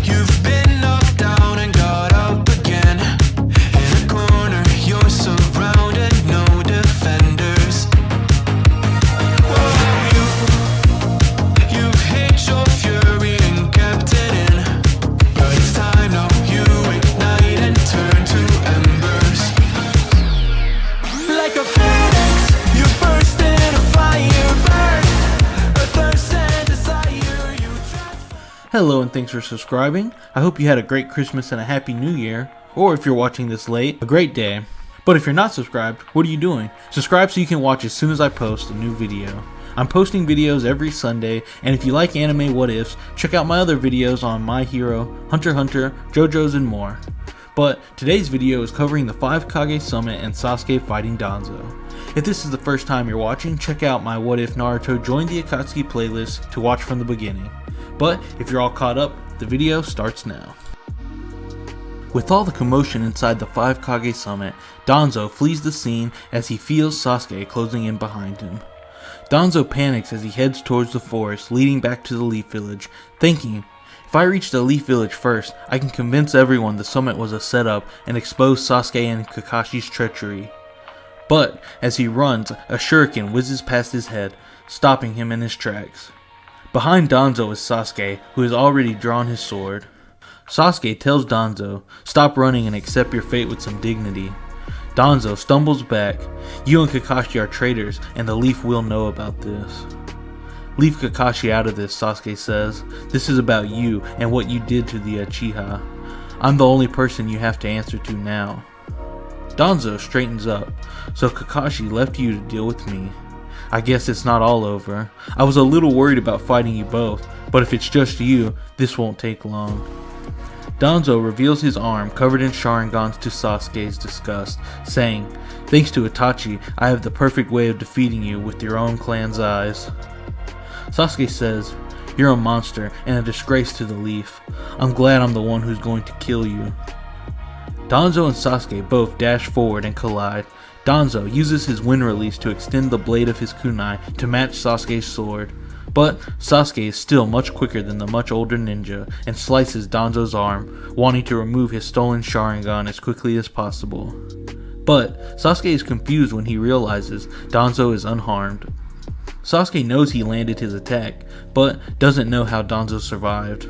You've been knocked down and got up again. In a corner, you're surrounded, no defenders. You've hid your fury and kept it in. But it's time now, you ignite and turn to embers. Like a phoenix, you burst in a fire, burn. A thirst and desire, you try. Hello and thanks for subscribing. I hope you had a great Christmas and a happy new year, or if you're watching this late, a great day. But if you're not subscribed, what are you doing? Subscribe so you can watch as soon as I post a new video. I'm posting videos every Sunday, and if you like anime what ifs, check out my other videos on My Hero, Hunter x Hunter, JoJo's, and more. But today's video is covering the 5 Kage Summit and Sasuke fighting Danzo. If this is the first time you're watching, check out my What If Naruto Join the Akatsuki playlist to watch from the beginning. But if you're all caught up, the video starts now. With all the commotion inside the 5 Kage Summit, Danzo flees the scene as he feels Sasuke closing in behind him. Danzo panics as he heads towards the forest leading back to the Leaf Village, thinking, if I reach the Leaf Village first, I can convince everyone the summit was a setup and expose Sasuke and Kakashi's treachery. But as he runs, a shuriken whizzes past his head, stopping him in his tracks. Behind Danzo is Sasuke, who has already drawn his sword. Sasuke tells Danzo, stop running and accept your fate with some dignity. Danzo stumbles back. You and Kakashi are traitors, and the Leaf will know about this. Leave Kakashi out of this, Sasuke says. This is about you and what you did to the Uchiha. I'm the only person you have to answer to now. Danzo straightens up. So Kakashi left you to deal with me. I guess it's not all over. I was a little worried about fighting you both, but if it's just you, this won't take long. Danzo reveals his arm covered in Sharingans to Sasuke's disgust, saying, thanks to Itachi, I have the perfect way of defeating you with your own clan's eyes. Sasuke says, you're a monster and a disgrace to the Leaf. I'm glad I'm the one who's going to kill you. Danzo and Sasuke both dash forward and collide. Danzo uses his wind release to extend the blade of his kunai to match Sasuke's sword. But Sasuke is still much quicker than the much older ninja and slices Danzo's arm, wanting to remove his stolen Sharingan as quickly as possible. But Sasuke is confused when he realizes Danzo is unharmed. Sasuke knows he landed his attack, but doesn't know how Danzo survived.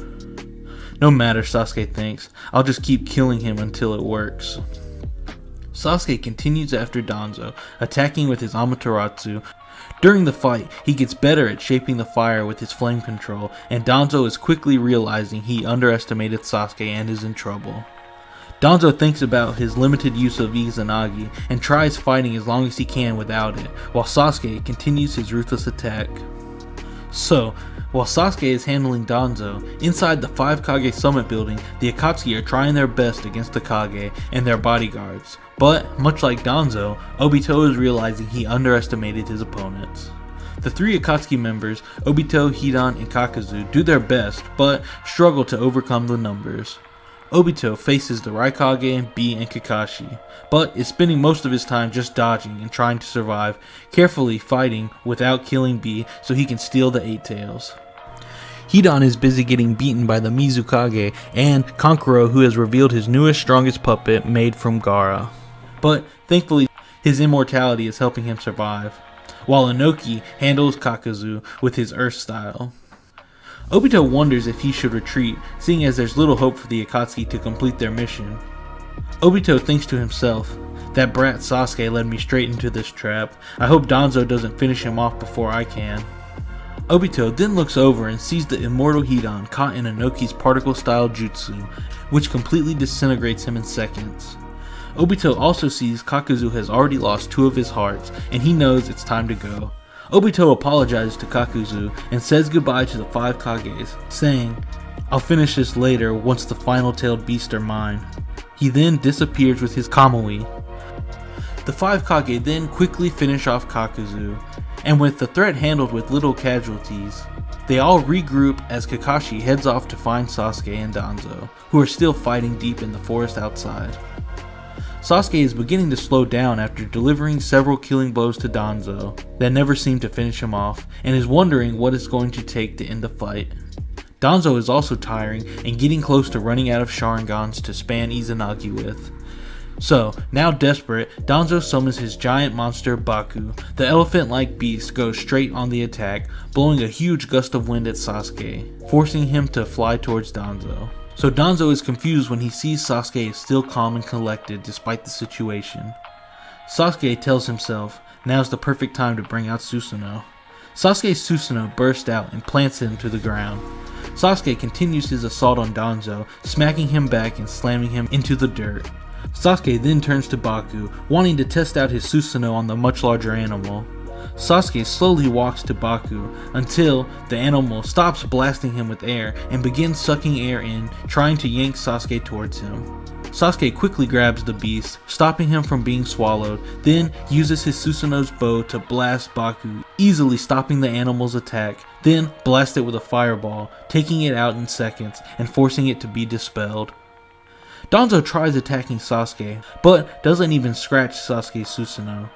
No matter, Sasuke thinks, I'll just keep killing him until it works. Sasuke continues after Danzo, attacking with his Amaterasu. During the fight, he gets better at shaping the fire with his flame control, and Danzo is quickly realizing he underestimated Sasuke and is in trouble. Danzo thinks about his limited use of Izanagi and tries fighting as long as he can without it, while Sasuke continues his ruthless attack. So, while Sasuke is handling Danzo, inside the 5 Kage Summit building, the Akatsuki are trying their best against the Kage and their bodyguards. But, much like Danzo, Obito is realizing he underestimated his opponents. The 3 Akatsuki members, Obito, Hidan, and Kakuzu, do their best, but struggle to overcome the numbers. Obito faces the Raikage, B, and Kakashi, but is spending most of his time just dodging and trying to survive, carefully fighting without killing B so he can steal the 8 tails. Hidan is busy getting beaten by the Mizukage and Kankuro, who has revealed his newest strongest puppet made from Gaara. But thankfully his immortality is helping him survive, while Inoki handles Kakuzu with his Earth style. Obito wonders if he should retreat, seeing as there's little hope for the Akatsuki to complete their mission. Obito thinks to himself, that brat Sasuke led me straight into this trap. I hope Danzo doesn't finish him off before I can. Obito then looks over and sees the immortal Hidan caught in Inoki's particle-style jutsu, which completely disintegrates him in seconds. Obito also sees Kakuzu has already lost 2 of his hearts, and he knows it's time to go. Obito apologizes to Kakuzu and says goodbye to the 5 Kages, saying, I'll finish this later once the final tailed beasts are mine. He then disappears with his Kamui. The 5 Kage then quickly finish off Kakuzu, and with the threat handled with little casualties, they all regroup as Kakashi heads off to find Sasuke and Danzo, who are still fighting deep in the forest outside. Sasuke is beginning to slow down after delivering several killing blows to Danzo that never seem to finish him off, and is wondering what it's going to take to end the fight. Danzo is also tiring and getting close to running out of Sharingans to span Izanagi with. So, now desperate, Danzo summons his giant monster Baku. The elephant-like beast goes straight on the attack, blowing a huge gust of wind at Sasuke, forcing him to fly towards Danzo. So Danzo is confused when he sees Sasuke is still calm and collected despite the situation. Sasuke tells himself, now's the perfect time to bring out Susanoo. Sasuke's Susanoo bursts out and plants him to the ground. Sasuke continues his assault on Danzo, smacking him back and slamming him into the dirt. Sasuke then turns to Baku, wanting to test out his Susanoo on the much larger animal. Sasuke slowly walks to Baku until the animal stops blasting him with air and begins sucking air in, trying to yank Sasuke towards him. Sasuke quickly grabs the beast, stopping him from being swallowed, then uses his Susanoo's bow to blast Baku, easily stopping the animal's attack, then blast it with a fireball, taking it out in seconds and forcing it to be dispelled. Danzo tries attacking Sasuke, but doesn't even scratch Sasuke's Susanoo.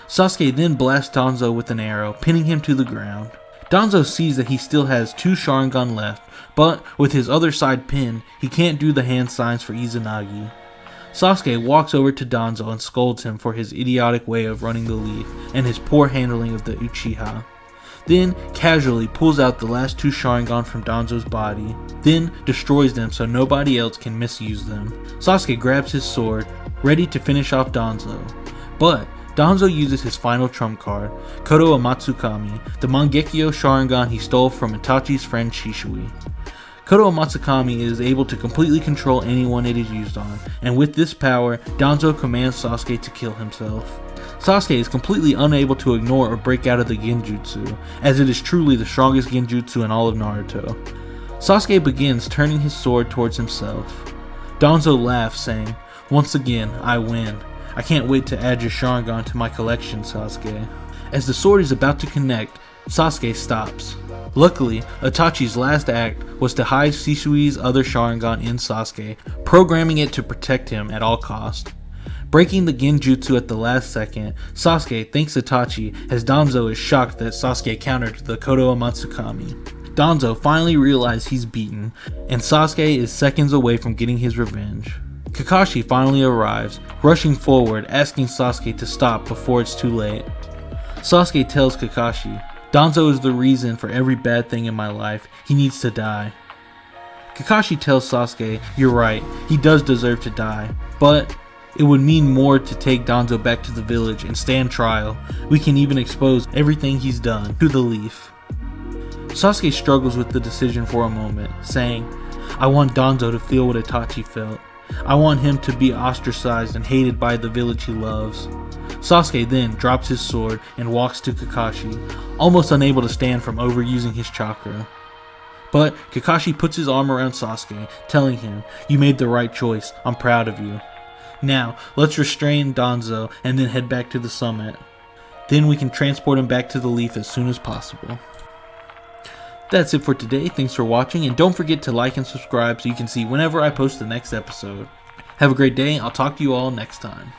Sasuke then blasts Danzo with an arrow, pinning him to the ground. Danzo sees that he still has 2 Sharingan left, but with his other side pinned, he can't do the hand signs for Izanagi. Sasuke walks over to Danzo and scolds him for his idiotic way of running the leaf and his poor handling of the Uchiha. Then casually pulls out the last 2 Sharingan from Danzo's body, then destroys them so nobody else can misuse them. Sasuke grabs his sword, ready to finish off Danzo, but Danzo uses his final trump card, Kodo Amatsukami, the Mangekyo Sharingan he stole from Itachi's friend Shisui. Kodo Amatsukami is able to completely control anyone it is used on, and with this power, Danzo commands Sasuke to kill himself. Sasuke is completely unable to ignore or break out of the genjutsu, as it is truly the strongest genjutsu in all of Naruto. Sasuke begins turning his sword towards himself. Danzo laughs, saying, "Once again, I win. I can't wait to add your Sharingan to my collection, Sasuke." As the sword is about to connect, Sasuke stops. Luckily, Itachi's last act was to hide Shisui's other Sharingan in Sasuke, programming it to protect him at all costs. Breaking the genjutsu at the last second, Sasuke thanks Itachi as Danzo is shocked that Sasuke countered the Kodo Amatsukami. Danzo finally realizes he's beaten, and Sasuke is seconds away from getting his revenge. Kakashi finally arrives, rushing forward, asking Sasuke to stop before it's too late. Sasuke tells Kakashi, "Danzo is the reason for every bad thing in my life. He needs to die." Kakashi tells Sasuke, "You're right, he does deserve to die, but it would mean more to take Danzo back to the village and stand trial. We can even expose everything he's done to the leaf." Sasuke struggles with the decision for a moment, saying, "I want Danzo to feel what Itachi felt. I want him to be ostracized and hated by the village he loves." Sasuke then drops his sword and walks to Kakashi, almost unable to stand from overusing his chakra. But Kakashi puts his arm around Sasuke, telling him, "You made the right choice. I'm proud of you. Now, let's restrain Danzo and then head back to the summit. Then we can transport him back to the leaf as soon as possible." That's it for today. Thanks for watching, and don't forget to like and subscribe so you can see whenever I post the next episode. Have a great day. I'll talk to you all next time.